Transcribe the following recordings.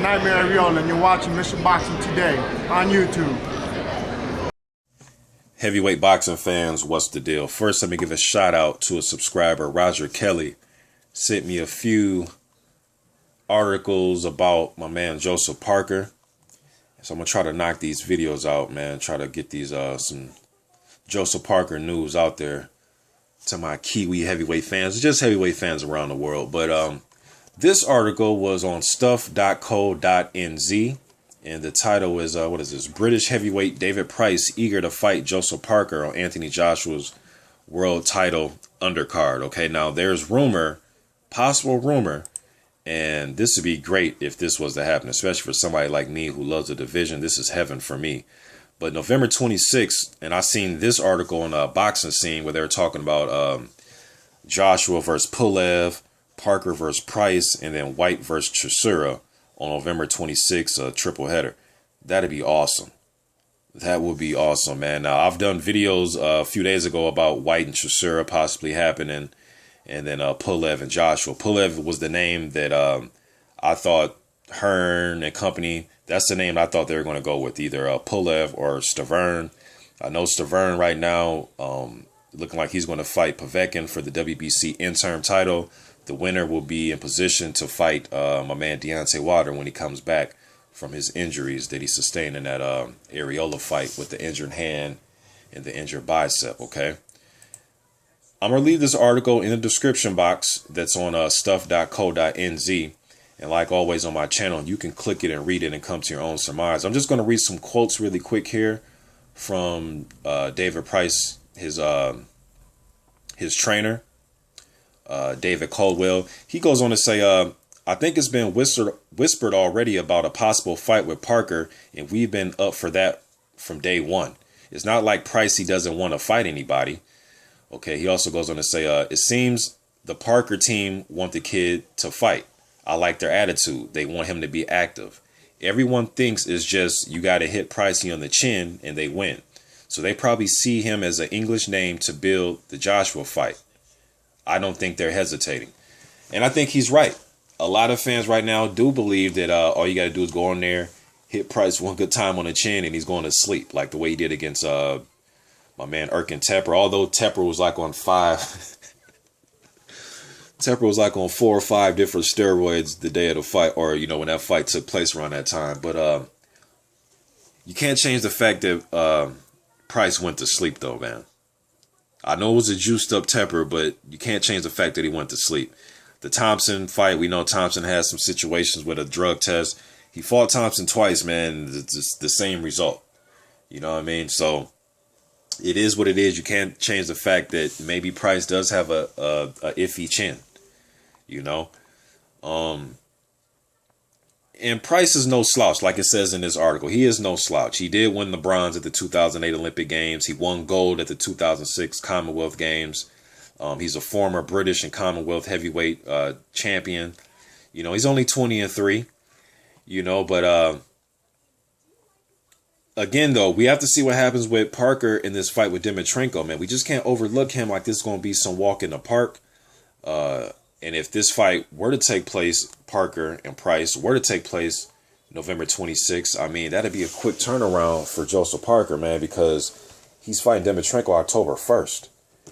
Nightmare Real, and you're watching Mission Boxing Today on YouTube. Heavyweight boxing fans, what's the deal? First, let me give a shout out to a subscriber, Roger Kelly. Sent me a few articles about my man Joseph Parker. So I'm going to try to knock these videos out, man. Try to get these some Joseph Parker news out there to my Kiwi heavyweight fans, just heavyweight fans around the world. But this article was on stuff.co.nz, and the title is, what is this? British heavyweight David Price eager to fight Joseph Parker on Anthony Joshua's world title undercard. Okay, now there's rumor, possible rumor, and this would be great if this was to happen, especially for somebody like me who loves the division. This is heaven for me. But November 26th, and I seen this article on a boxing scene where they were talking about Joshua versus Pulev, Parker versus Price, and then White versus Chisora on November 26th, a triple header. That'd be awesome. That would be awesome, man. Now, I've done videos a few days ago about White and Chisora possibly happening, and then Pulev and Joshua. Pulev was the name that I thought Hearn and company, that's the name I thought they were going to go with, either Pulev or Stiverne. I know Stiverne right now, looking like he's going to fight Povetkin for the WBC interim title. The winner will be in position to fight my man Deontay Wilder when he comes back from his injuries that he sustained in that areola fight with the injured hand and the injured bicep, okay? I'm going to leave this article in the description box that's on stuff.co.nz. And like always on my channel, you can click it and read it and come to your own surmise. I'm just going to read some quotes really quick here from David Price, his trainer, David COLDWELL. He goes on to say, I think it's been whispered already about a possible fight with Parker, and we've been up for that from day one. It's not like Price, he doesn't want to fight anybody. Okay, he also goes on to say, it seems the Parker team want the kid to fight. I like their attitude. They want him to be active. Everyone thinks it's just you got to hit Pricey on the chin and they win. So they probably see him as an English name to build the Joshua fight. I don't think they're hesitating. And I think he's right. A lot of fans right now do believe that all you got to do is go in there, hit Price one good time on the chin, and he's going to sleep, like the way he did against my man Erkin Tepper. Although Tepper was like on 4 or 5 different steroids the day of the fight, or, you know, when that fight took place around that time. But you can't change the fact that Price went to sleep, though, man. I know it was a juiced up Tepper, but you can't change the fact that he went to sleep. The Thompson fight, we know Thompson has some situations with a drug test. He fought Thompson twice, man. It's the same result. You know what I mean? So it is what it is. You can't change the fact that maybe Price does have a iffy chin. You know, and Price is no slouch, like it says in this article. He is no slouch. He did win the bronze at the 2008 Olympic Games. He won gold at the 2006 Commonwealth Games. He's a former British and Commonwealth heavyweight champion. You know, he's only 20-3. You know, but again, though, we have to see what happens with Parker in this fight with Dimitrenko. Man, we just can't overlook him like this is going to be some walk in the park. And if this fight were to take place, Parker and Price were to take place November 26th, I mean, that'd be a quick turnaround for Joseph Parker, man, because he's fighting Dimitrenko October 1st.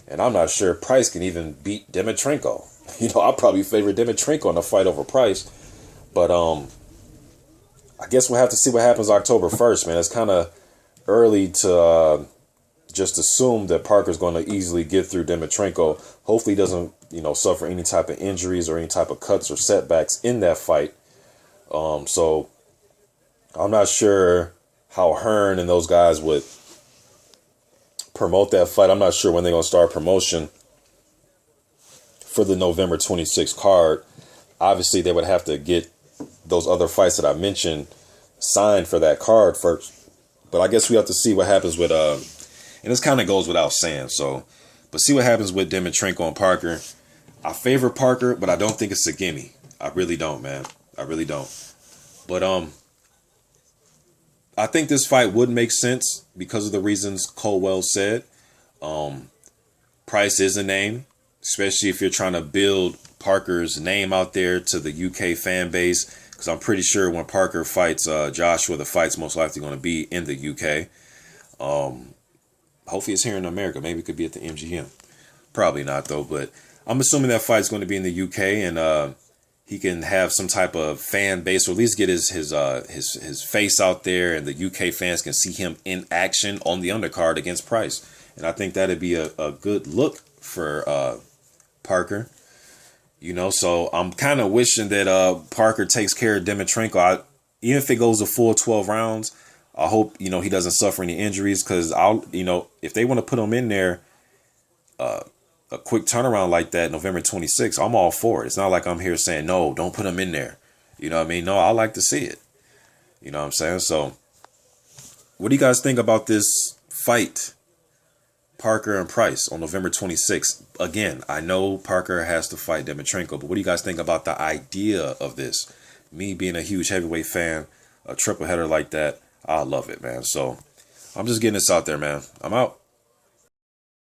And I'm not sure Price can even beat Dimitrenko. You know, I'll probably favor Dimitrenko in a fight over Price. But I guess we'll have to see what happens October 1st, man. It's kind of early to just assume that Parker's going to easily get through Dimitrenko. Hopefully he doesn't, you know, suffer any type of injuries or any type of cuts or setbacks in that fight. So I'm not sure how Hearn and those guys would promote that fight. I'm not sure when they're going to start promotion for the November 26th card. Obviously, they would have to get those other fights that I mentioned signed for that card first. But I guess we have to see what happens with and this kind of goes without saying, so, but see what happens with Dimitrenko and Parker. I favor Parker, but I don't think it's a gimme. I really don't, man. I really don't. But I think this fight would make sense because of the reasons COLDWELL said. Price is a name, especially if you're trying to build Parker's name out there to the UK fan base. because I'm pretty sure when Parker fights Joshua, the fight's most likely going to be in the UK. Hopefully it's here in America. Maybe it could be at the MGM. Probably not though, but I'm assuming that fight's going to be in the UK, and he can have some type of fan base, or at least get his face out there, and the UK fans can see him in action on the undercard against Price. And I think that'd be a good look for Parker. You know, so I'm kind of wishing that Parker takes care of Dimitrenko. Even if it goes a full 12 rounds, I hope, you know, he doesn't suffer any injuries, because if they want to put him in there, a quick turnaround like that, November 26th, I'm all for it. It's not like I'm here saying, no, don't put him in there. You know what I mean? No, I like to see it. You know what I'm saying? So what do you guys think about this fight, Parker and Price, on November 26th? Again, I know Parker has to fight Dimitrenko, but what do you guys think about the idea of this? Me being a huge heavyweight fan, a triple header like that, I love it, man. So I'm just getting this out there, man. I'm out.